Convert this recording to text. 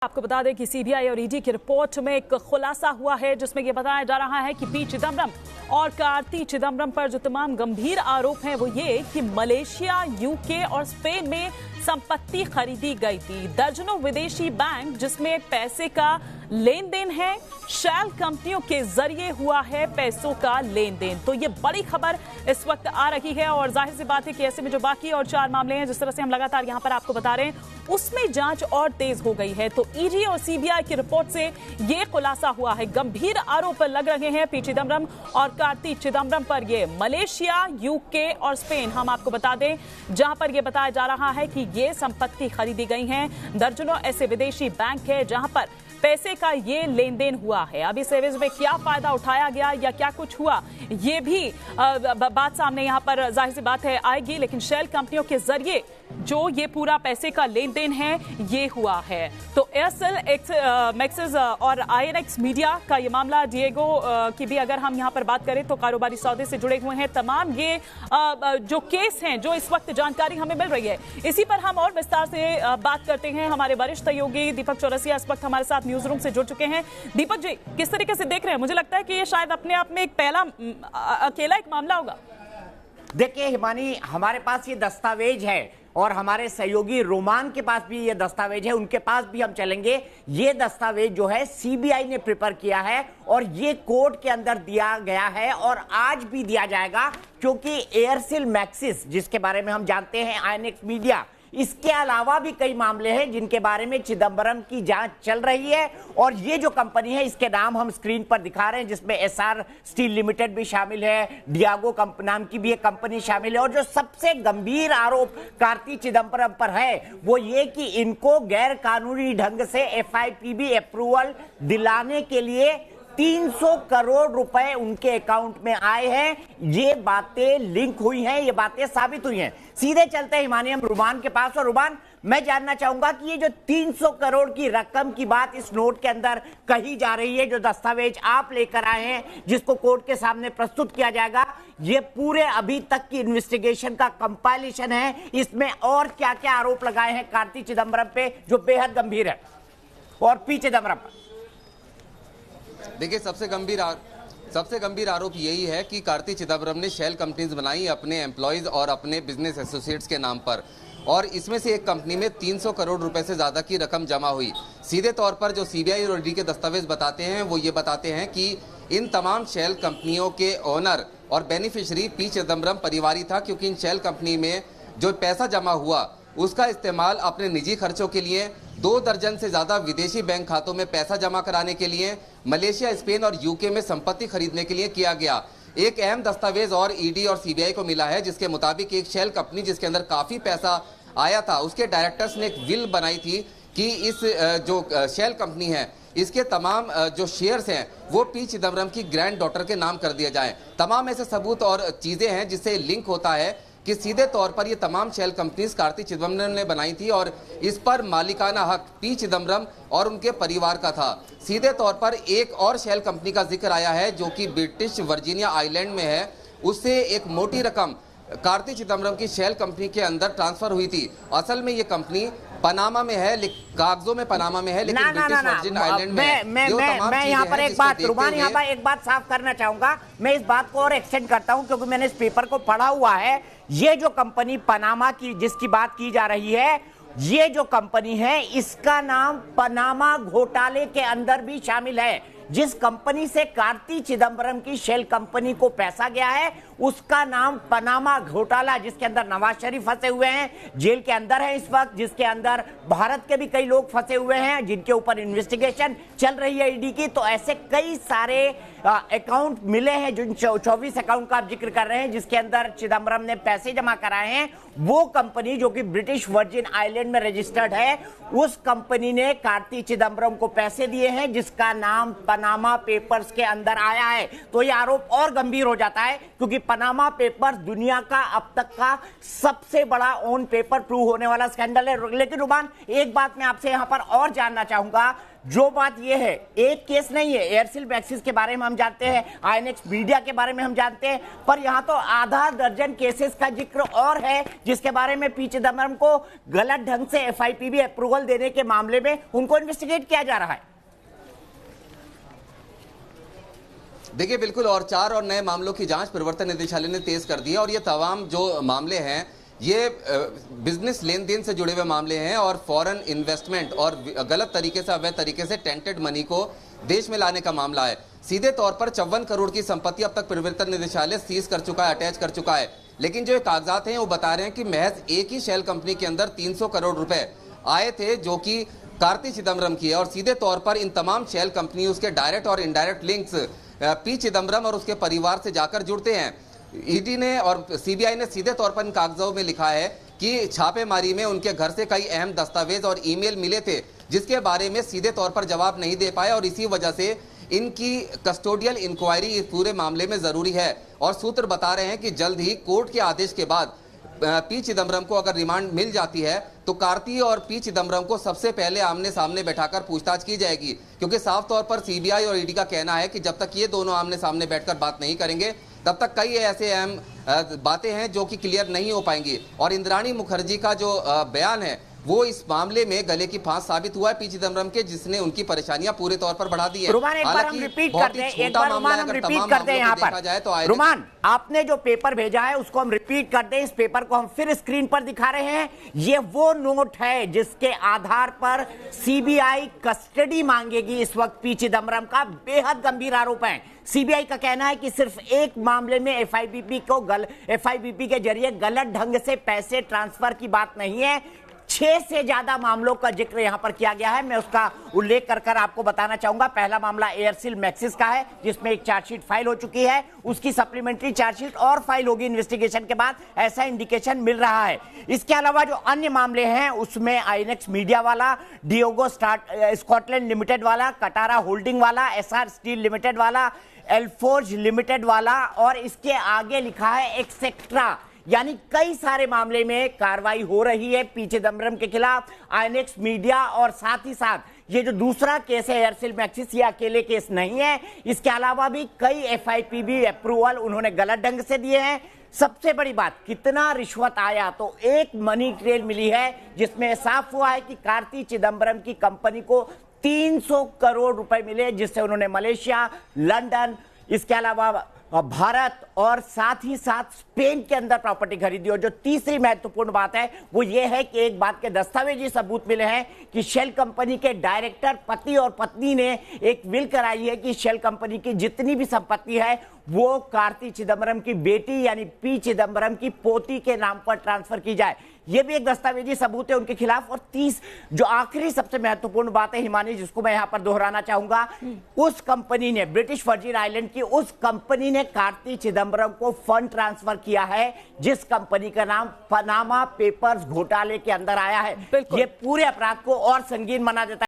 आपको बता दें कि सीबीआई और ईडी की रिपोर्ट में एक खुलासा हुआ है जिसमें यह बताया जा रहा है कि पी चिदम्बरम और कार्ति चिदम्बरम पर जो तमाम गंभीर आरोप हैं वो ये कि मलेशिया, यूके और स्पेन में संपत्ति खरीदी गई थी। दर्जनों विदेशी बैंक जिसमें पैसे का लेन देन है, शैल कंपनियों के जरिए हुआ है पैसों का लेन देन। तो ये बड़ी खबर इस वक्त आ रही है और जाहिर सी बात है कि ऐसे में जो बाकी और 4 मामले हैं जिस तरह से हम लगातार यहां पर आपको बता रहे हैं उसमें जांच और तेज हो गई है। तो ईडी और सीबीआई की रिपोर्ट से ये खुलासा हुआ है। गंभीर आरोप लग रहे हैं पी चिदम्बरम और कार्ति चिदम्बरम पर। ये मलेशिया, यूके और स्पेन, हम आपको बता दें, जहां पर यह बताया जा रहा है कि ये संपत्ति खरीदी गई हैं। दर्जनों ऐसे विदेशी बैंक है जहां पर पैसे का ये लेन देन हुआ है। अब इस एवज में क्या फायदा उठाया गया या क्या कुछ हुआ ये भी बात सामने यहां पर जाहिर सी बात है आएगी। लेकिन शेल कंपनियों के जरिए जो ये पूरा पैसे का लेन देन है ये हुआ है। तो एयरसेल, मैक्सिस और आईएनएक्स मीडिया का ये मामला, डिएगो की भी अगर हम यहां पर बात करें तो कारोबारी सौदे से जुड़े हुए हैं। तमाम ये जो केस हैं जो इस वक्त जानकारी हमें मिल रही है इसी पर हम और विस्तार से बात करते हैं। हमारे वरिष्ठ सहयोगी दीपक चौरसिया इस वक्त हमारे साथ न्यूज रूम से जुड़ चुके हैं। दीपक जी, किस तरीके से देख रहे हैं? मुझे लगता है कि ये शायद अपने आप में एक पहला अकेला एक मामला होगा। देखिए हिमानी, हमारे पास ये दस्तावेज है और हमारे सहयोगी रोमान के पास भी ये दस्तावेज है, उनके पास भी हम चलेंगे। ये दस्तावेज जो है सीबीआई ने प्रिपेयर किया है और ये कोर्ट के अंदर दिया गया है और आज भी दिया जाएगा, क्योंकि एयरसेल मैक्सिस जिसके बारे में हम जानते हैं, आईएनएक्स मीडिया, इसके अलावा भी कई मामले हैं जिनके बारे में चिदम्बरम की जांच चल रही है। और ये जो कंपनी है इसके नाम हम स्क्रीन पर दिखा रहे हैं, जिसमें एसआर स्टील लिमिटेड भी शामिल है, डियागो नाम की भी एक कंपनी शामिल है। और जो सबसे गंभीर आरोप कार्ति चिदम्बरम पर है वो ये कि इनको गैर कानूनी ढंग से एफआईपीबी अप्रूवल दिलाने के लिए 300 करोड़ रुपए उनके अकाउंट में आए हैं। ये बातें लिंक हुई हैं, ये बातें साबित हुई हैं। सीधे चलते हैं हिमानी हम रुमान के पास। और रुमान, मैं जानना चाहूंगा कि ये जो 300 करोड़ की रकम की बात इस नोट के अंदर कही जा रही है, जो दस्तावेज आप लेकर आए हैं जिसको कोर्ट के सामने प्रस्तुत किया जाएगा, ये पूरे अभी तक की इन्वेस्टिगेशन का कंपाइलेशन है। इसमें और क्या क्या आरोप लगाए हैं कार्ति चिदम्बरम पे जो बेहद गंभीर है और पी चिदम्बरम पर? देखिए, सबसे गंभीर आरोप यही है कि कार्ति चिदम्बरम ने शेल कंपनीज बनाई अपने एम्प्लॉयज और अपने बिजनेस एसोसिएट्स के नाम पर, और इसमें से एक कंपनी में 300 करोड़ रुपए से ज्यादा की रकम जमा हुई। सीधे तौर पर जो सीबीआई और ईडी के दस्तावेज बताते हैं वो ये बताते हैं कि इन तमाम शेल कंपनियों के ओनर और बेनिफिशियरी पी चिदम्बरम परिवार ही था, क्योंकि इन शेल कंपनी में जो पैसा जमा हुआ उसका इस्तेमाल अपने निजी खर्चों के लिए, 2 दर्जन से ज्यादा विदेशी बैंक खातों में पैसा जमा कराने के लिए, मलेशिया, स्पेन और यूके में संपत्ति खरीदने के लिए किया गया। एक अहम दस्तावेज और ईडी और सीबीआई को मिला है जिसके मुताबिक एक शेल कंपनी जिसके अंदर काफी पैसा आया था, उसके डायरेक्टर्स ने एक विल बनाई थी कि इस जो शेल कंपनी है इसके तमाम जो शेयर्स हैं वो पी चिदम्बरम की ग्रैंड डॉटर के नाम कर दिए जाएं। तमाम ऐसे सबूत और चीजें हैं जिससे लिंक होता है कि सीधे तौर पर ये तमाम शेल कंपनीज कार्ति चिदम्बरम ने बनाई थी और इस पर मालिकाना हक पी चिदम्बरम और उनके परिवार का था। सीधे तौर पर एक और शेल कंपनी का जिक्र आया है जो कि ब्रिटिश वर्जीनिया आइलैंड में है, उससे एक मोटी रकम कार्ति चिदम्बरम की शेल कंपनी के अंदर ट्रांसफर हुई थी। असल में ये कंपनी पनामा में है, कागजों में पनामा में है, लेकिन ब्रिटिश वर्जिन आइलैंड में है। मैं यहाँ पर एक बात रुमान, यहाँ पर एक बात साफ करना चाहूंगा। मैं इस बात को और एक्सटेंड करता हूँ क्योंकि मैंने इस पेपर को पढ़ा हुआ है। ये जो कंपनी पनामा की जिसकी बात की जा रही है, ये जो कंपनी है इसका नाम पनामा घोटाले के अंदर भी शामिल है। जिस कंपनी से कार्ति चिदम्बरम की शेल कंपनी को पैसा गया है उसका नाम पनामा घोटाला, जिसके अंदर नवाज शरीफ फंसे हुए हैं, जेल के अंदर है इस वक्त, जिसके अंदर भारत के भी कई लोग फंसे हुए हैं जिनके ऊपर इन्वेस्टिगेशन चल रही है ईडी की। तो ऐसे कई सारे अकाउंट मिले हैं, जिन 24 अकाउंट का आप जिक्र कर रहे हैं जिसके अंदर चिदम्बरम ने पैसे जमा कराए हैं। वो कंपनी जो कि ब्रिटिश वर्जिन आइलैंड में रजिस्टर्ड है, उस कंपनी ने कार्ति चिदम्बरम को पैसे दिए हैं जिसका नाम पनामा पेपर्स के अंदर आया है। तो ये आरोप और गंभीर हो जाता है, क्योंकि पनामा पेपर्स दुनिया का अब तक का सबसे बड़ा ऑन पेपर प्रूव होने वाला स्कैंडल है। लेकिन रुमान, एक बात मैं आपसे यहां पर और जानना चाहूंगा। जो बात यह है, एक केस नहीं है, एयरसेल मैक्सिस के बारे में हम जानते हैं, आईएनएक्स मीडिया के बारे में हम जानते हैं, पर यहां तो आधा दर्जन केसेस का जिक्र और है जिसके बारे में पी चिदम्बरम को गलत ढंग से एफआईपीबी अप्रूवल देने के मामले में उनको इन्वेस्टिगेट किया जा रहा है। देखिए, बिल्कुल, और 4 और नए मामलों की जांच प्रवर्तन निदेशालय ने तेज कर दी है, और ये तमाम जो मामले हैं ये बिजनेस लेन देन से जुड़े हुए मामले हैं और फॉरेन इन्वेस्टमेंट और गलत तरीके से, अवैध तरीके से टेंटेड मनी को देश में लाने का मामला है। सीधे तौर पर 54 करोड़ की संपत्ति अब तक प्रवर्तन निदेशालय सीज कर चुका है, अटैच कर चुका है। लेकिन जो कागजात हैं वो बता रहे हैं कि महज एक ही शेल कंपनी के अंदर 300 करोड़ रुपए आए थे, जो कि कार्ति चिदम्बरम की है। और सीधे तौर पर इन तमाम शेल कंपनी, उसके डायरेक्ट और इनडायरेक्ट लिंक्स पी चिदम्बरम और उसके परिवार से जाकर जुड़ते हैं। ईडी ने और सीबीआई ने सीधे तौर पर इन कागजातों में लिखा है कि छापेमारी में उनके घर से कई अहम दस्तावेज और ईमेल मिले थे, जिसके बारे में सीधे तौर पर जवाब नहीं दे पाए, और इसी वजह से इनकी कस्टोडियल इंक्वायरी इस पूरे मामले में जरूरी है। और सूत्र बता रहे हैं कि जल्द ही कोर्ट के आदेश के बाद पी चिदम्बरम को अगर रिमांड मिल जाती है तो कार्ति और पी चिदम्बरम को सबसे पहले आमने सामने बैठाकर पूछताछ की जाएगी, क्योंकि साफ तौर पर सीबीआई और ईडी का कहना है कि जब तक ये दोनों आमने सामने बैठकर बात नहीं करेंगे तब तक कई ऐसे अहम बातें हैं जो कि क्लियर नहीं हो पाएंगी। और इंद्राणी मुखर्जी का जो बयान है वो इस मामले में गले की फांस साबित हुआ है पी चिदम्बरम के, जिसने उनकी परेशानियां पूरे तौर पर बढ़ा दी है। रुमान, एक बार हम रिपीट करते हैं, यहाँ पर रुमान, आपने जो पेपर भेजा है उसको हम रिपीट करते हैं। इस पेपर को हम फिर स्क्रीन पर दिखा रहे हैं। ये वो नोट है जिसके आधार पर सीबीआई कस्टडी मांगेगी इस वक्त पी चिदम्बरम का। बेहद गंभीर आरोप है। सीबीआई का कहना है कि सिर्फ एक मामले में एफआईबीपी के जरिए गलत ढंग से पैसे ट्रांसफर की बात नहीं है, 6 से ज्यादा मामलों का जिक्र यहां पर किया गया है। मैं उसका उल्लेख कर आपको बताना चाहूंगा। पहला मामला एयरसेल मैक्सिस का है, जिसमें एक चार्जशीट फाइल हो चुकी है, उसकी सप्लीमेंट्री चार्जशीट और फाइल होगी इन्वेस्टिगेशन के बाद, ऐसा इंडिकेशन मिल रहा है। इसके अलावा जो अन्य मामले हैं उसमें आईएनएक्स मीडिया वाला, डियोगो स्कॉटलैंड लिमिटेड वाला, कटारा होल्डिंग वाला, एसआर स्टील लिमिटेड वाला, एल्फोर्ज लिमिटेड वाला, और इसके आगे लिखा है एक्सेट्रा। यानी कई सारे मामले में कार्रवाई हो रही है पी चिदम्बरम के खिलाफ, आईएनएक्स मीडिया, और साथ ही साथ ये जो दूसरा केस है एयरसेल मैक्सिस, ये अकेले केस नहीं है। इसके अलावा भी कई एफआईपीबी अप्रूवल उन्होंने गलत ढंग से दिए हैं। सबसे बड़ी बात, कितना रिश्वत आया, तो एक मनी ट्रेल मिली है जिसमें साफ हुआ है कि कार्ति चिदम्बरम की कंपनी को 300 करोड़ रुपए मिले, जिससे उन्होंने मलेशिया, लंदन, इसके अलावा भारत और साथ ही साथ स्पेन के अंदर प्रॉपर्टी खरीदी। और जो तीसरी महत्वपूर्ण बात है वो ये है कि एक बात के दस्तावेजी सबूत मिले हैं कि शेल कंपनी के डायरेक्टर पति और पत्नी ने एक विल कराई है कि शेल कंपनी की जितनी भी संपत्ति है वो कार्ति चिदम्बरम की बेटी यानी पी चिदम्बरम की पोती के नाम पर ट्रांसफर की जाए। यह भी एक दस्तावेजी सबूत है उनके खिलाफ। और 30 जो आखिरी सबसे महत्वपूर्ण बात है हिमानी, जिसको मैं यहां पर दोहराना चाहूंगा, उस कंपनी ने, ब्रिटिश वर्जिन आइलैंड की उस कंपनी ने कार्ति चिदम्बरम को फंड ट्रांसफर किया है जिस कंपनी का नाम पनामा पेपर्स घोटाले के अंदर आया है। ये पूरे अपराध को और संगीन बना देता है।